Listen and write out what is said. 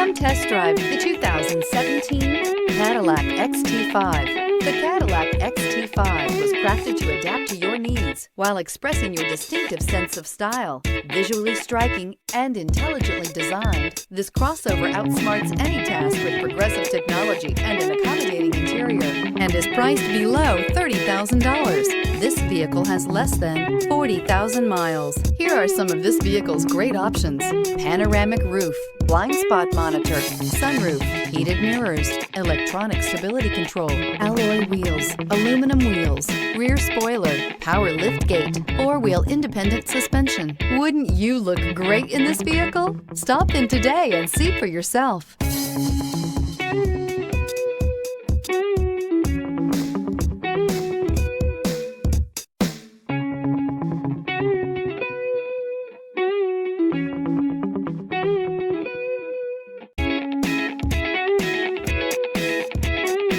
Come test drive the 2017 Cadillac XT5. The Cadillac XT5 was crafted to adapt to your needs while expressing your distinctive sense of style. Visually striking and intelligently designed, this crossover outsmarts any task with progressive technology and an accommodating interior, and is priced below $30,000. This vehicle has less than 40,000 miles. Here are some of this vehicle's great options: panoramic roof, blind spot monitor, sunroof, heated mirrors, electronic stability control, alloy wheels, aluminum wheels, rear spoiler, power lift gate, four-wheel independent suspension. Wouldn't you look great in this vehicle? Stop in today and see for yourself.